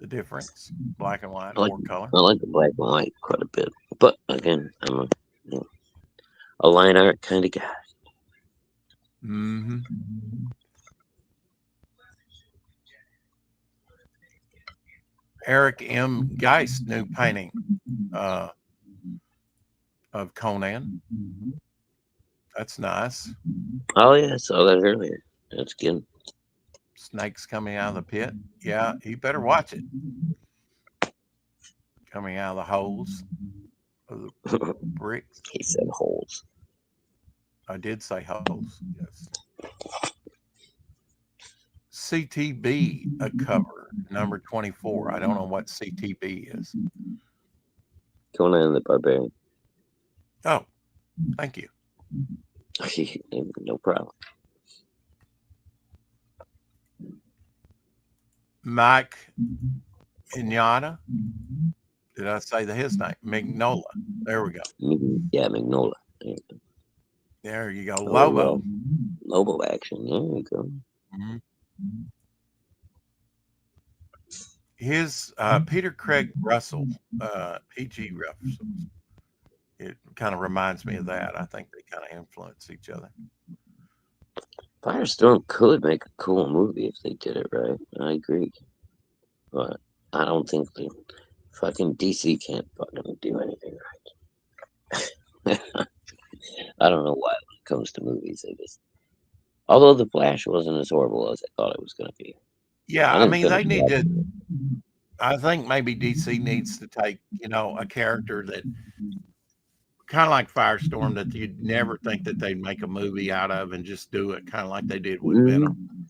difference, black and white, I like, or color. I like the black and white quite a bit. But again, I'm a line art kind of guy. Eric M. Geist, new painting of Conan. That's nice. Oh, yeah, I saw that earlier. That's good. Snakes coming out of the pit. Yeah, you better watch it. Coming out of the holes of the bricks. He said holes. I did say holes, yes. CTB, a cover, number 24. I don't know what CTB is. Conan the Barbarian. Oh, thank you. No problem. Mike Mignogna. Did I say his name? Mignola. There we go. Yeah, Mignola. There you go. Lobo. Lobo action. There you go. His Peter Craig Russell, P.G. Russell. It kind of reminds me of that. I think they kind of influence each other. Firestorm could make a cool movie if they did it right. I agree. But I don't think the fucking DC can't fucking do anything right. I don't know why when it comes to movies. Although The Flash wasn't as horrible as I thought it was going to be. Yeah, I mean, they need to. I think maybe DC needs to take, a character that kind of like Firestorm that you'd never think that they'd make a movie out of and just do it kind of like they did with Venom.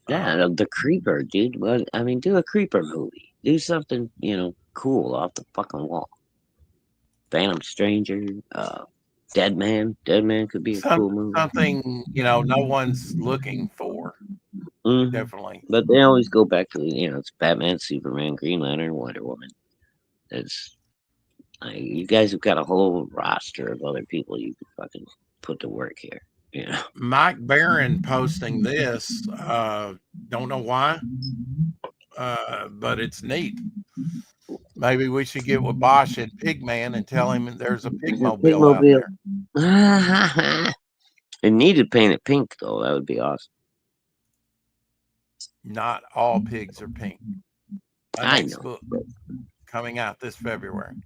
Yeah, the Creeper, dude. Well, I mean, do a Creeper movie. Do something, cool off the fucking wall. Phantom Stranger, Dead Man. Dead Man could be a cool movie. Something, no one's looking for. Definitely. But they always go back to, it's Batman, Superman, Green Lantern, Wonder Woman. You guys have got a whole roster of other people you can fucking put to work here. Mike Barron posting this. Don't know why, but it's neat. Maybe we should get with Bosch at Pigman and tell him there's a Pigmobile out there. It needed painted pink, though. That would be awesome. Not all pigs are pink. I know. Book coming out this February.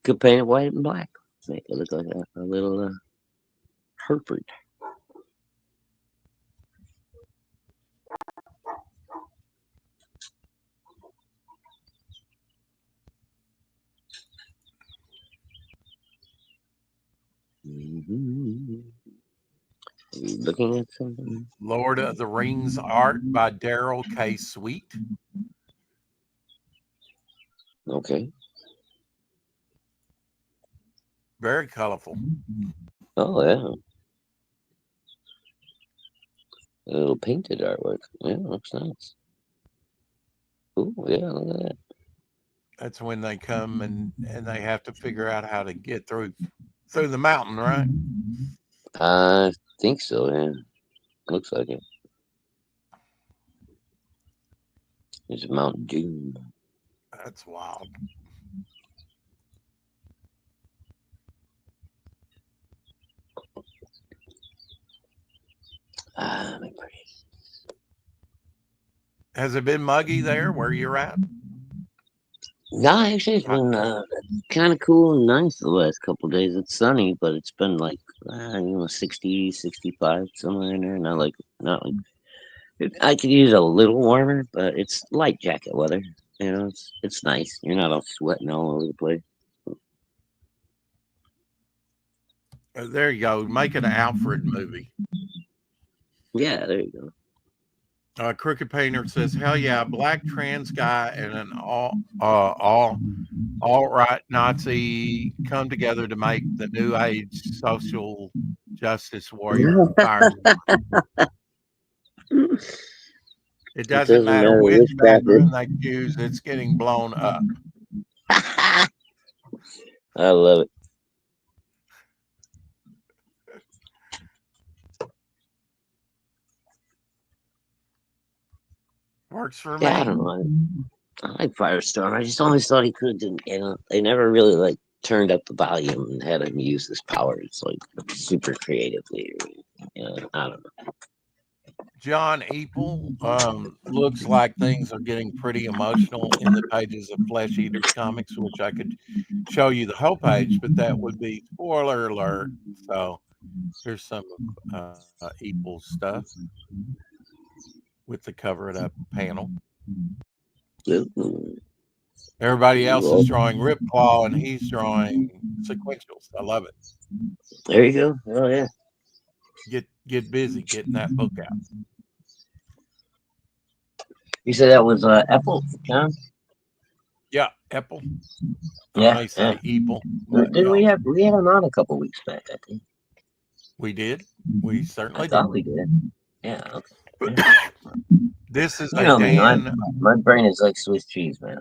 Could paint it white and black. Make it look like a little Hereford. Are you looking at something? Lord of the Rings art by Daryl K. Sweet. Okay. Very colorful. Oh, yeah. A little painted artwork. Yeah, looks nice. Oh, yeah, look at that. That's when they come and they have to figure out how to get through the mountain, right? I think so, yeah. Looks like it. There's Mount Doom. That's wild. Has it been muggy there where you're at? No, actually, it's been kind of cool and nice the last couple of days. It's sunny, but it's been like 60, 65, somewhere in there. Not like I could use a little warmer, but it's light jacket weather. It's nice. You're not all sweating all over the place. There you go. Make it an Alfred movie. Yeah, there you go. Crooked Painter says, "Hell yeah, black trans guy and an all right Nazi come together to make the new age social justice warrior fire. It doesn't doesn't matter matter which which bathroom bathroom. they choose; it's getting blown up." I love it. Works for Yeah, I me. don't know. I like Firestorm. I just always thought he could have done. They never really like turned up the volume and had him use his powers like super creatively. I don't know. John Eaple looks like things are getting pretty emotional in the pages of Flesh Eaters comics, which I could show you the whole page, but that would be spoiler alert. So here's some of Eaple's stuff with the cover it up panel. Ooh. Everybody else Well, is drawing Ripclaw and he's drawing sequentials. I love it. there you go. Oh yeah. Get busy getting that book out. You said that was Apple, John? Yeah, Apple. I Yeah. may say Eaple, Didn't but yeah, we had him on a couple weeks back? I think. we did. We I certainly did. thought we did. Yeah. Okay. Yeah. This is You a know me. My brain is like Swiss cheese, man.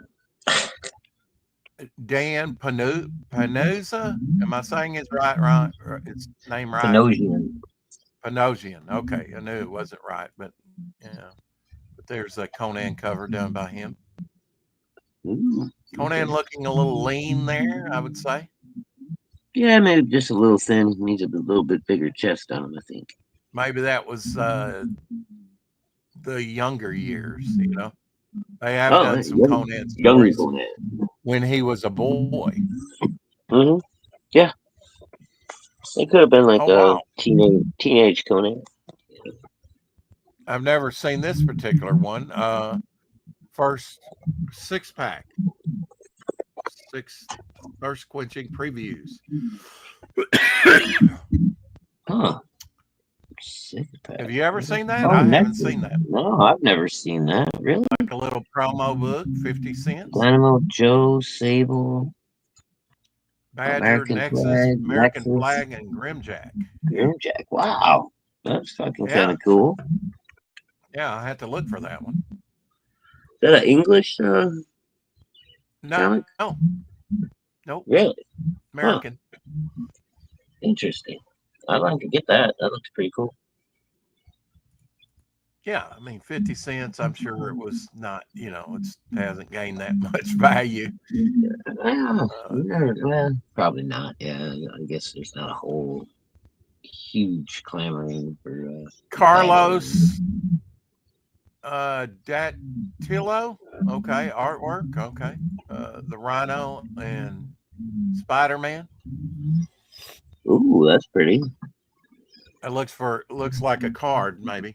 Dan Panuza. Am I saying his right? Its name right? Panosian. Panosian. Okay, I knew it wasn't right, but yeah. But there's a Conan cover done by him. Ooh. Conan looking a little lean there, I would say. Yeah, maybe just a little thin. Needs a little bit bigger chest on him, I think. Maybe that was the younger years, you know. They have done some Conan Young stories Conan. when he was a boy. Mm-hmm. Yeah. It could have been like Oh a wow. teenage Conan. I've never seen this particular one. First 6-pack. First quenching previews. Huh. Have you ever seen that? Oh, I haven't seen that. No, I've never seen that. Really? Like a little promo book, 50 cents. Dynamo Joe, Sable, Badger, American Nexus, Flag, American Nexus. Flag, and Grimjack. Grimjack. Wow. That's fucking Yeah. kind of cool. Yeah, I had to look for that one. Is that an English No, comic? nope. Really? American. Huh. Interesting. I'd like to get that. That looks pretty cool. Yeah, I mean, 50 cents. I'm sure it was not. It hasn't gained that much value. Well, probably not. Yeah, I guess there's not a whole huge clamoring for Carlos Datillo. Okay, artwork. Okay, the Rhino and Spider-Man. Ooh, that's pretty. It looks like a card, maybe.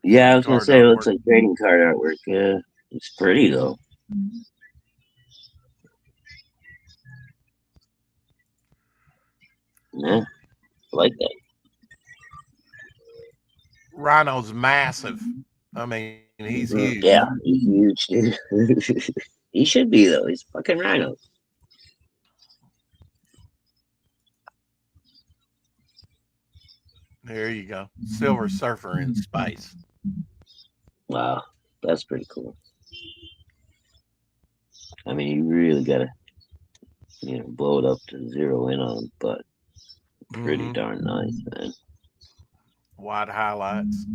Yeah, I was gonna say it looks like trading card artwork. Yeah, it's pretty though. Yeah, I like that. Rhino's massive. I mean, he's huge. Yeah, he's huge, dude. He should be though. He's fucking Rhino. There you go. Silver Surfer in space. Wow, that's pretty cool. I mean, you really gotta, blow it up to zero in on, but pretty darn nice, man. Wide highlights.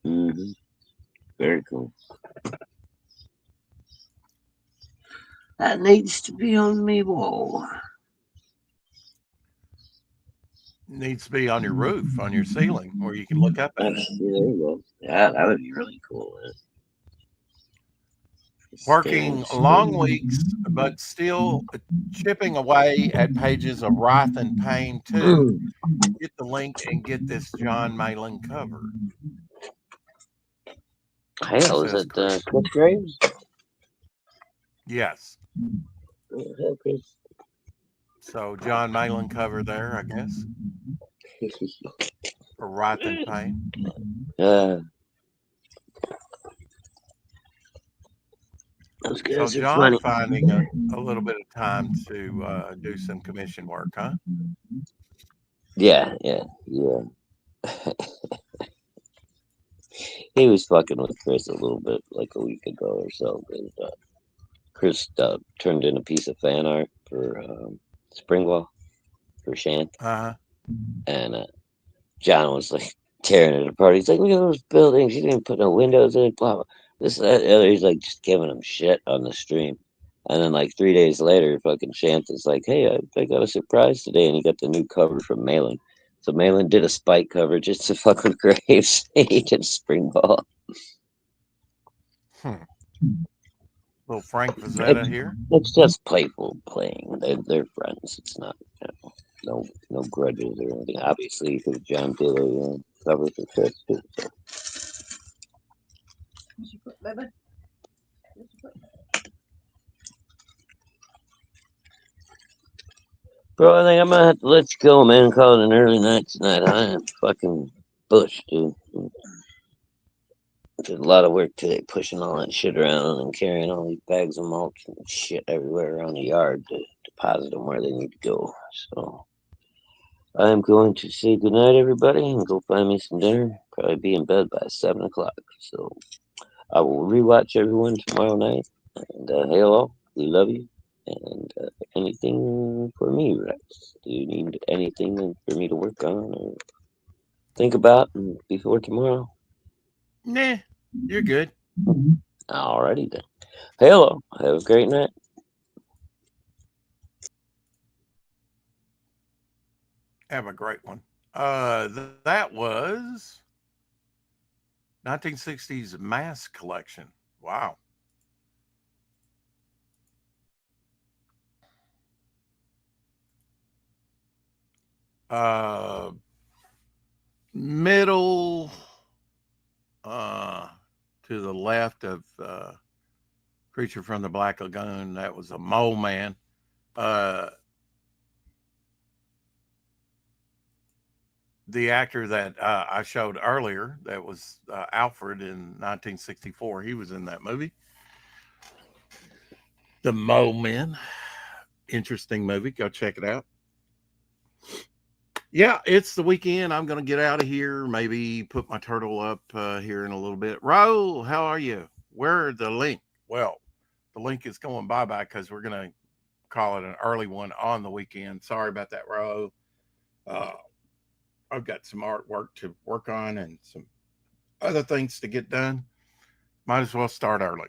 Mm-hmm. Very cool. That needs to be on me wall. Needs to be on your roof, on your ceiling, where you can look up at it. There you go. Yeah, that would be really cool, man. Working long weeks, but still chipping away at pages of Wrath and Pain too. Get the link and get this John Malin cover. Hell, is it Cliff Graves? Yes. Okay. So John Malin cover there, I guess, for Wrath and Pain. Those So guys are John funny. finding a little bit of time to do some commission work, huh? Yeah. He was fucking with Chris a little bit, like a week ago or so. And, Chris turned in a piece of fan art for Springwell for Shant, and John was like tearing it apart. He's like, "Look at those buildings. You didn't put no windows in it." Blah blah. This, that, the other. He's like just giving him shit on the stream. And then like 3 days later, fucking Shant is like, "Hey, I got a surprise today," and he got the new cover from Malin. So Malin did a spike cover just to fuck with Graves. He did Springball. Little Frank Fazetta here. It's just playful playing. They're friends. It's not, no grudges or anything. Obviously, because John did a cover for Chris too. So. Bro, I think I'm gonna have to let you go, man. Call it an early night tonight. I am fucking bushed, dude. Did a lot of work today, pushing all that shit around and carrying all these bags of mulch and shit everywhere around the yard to deposit them where they need to go. So I'm going to say goodnight, everybody, and go find me some dinner. Probably be in bed by 7 o'clock. So I will rewatch everyone tomorrow night. And hey, all, we love you. And anything for me, Rex? Do you need anything for me to work on or think about before tomorrow? Nah, you're good. Alrighty then. Hello. Have a great night. Have a great one. That was 1960s Mask Collection. Wow. Middle to the left of Creature from the Black Lagoon, that was a Mole Man. The actor that I showed earlier, that was Alfred in 1964, he was in that movie. The Mole Men. Interesting movie. Go check it out. Yeah, it's the weekend. I'm going to get out of here. Maybe put my turtle up here in a little bit. Raul, how are you? Where the link? Well, the link is going bye-bye because we're going to call it an early one on the weekend. Sorry about that, Raul. I've got some artwork to work on and some other things to get done. Might as well start early.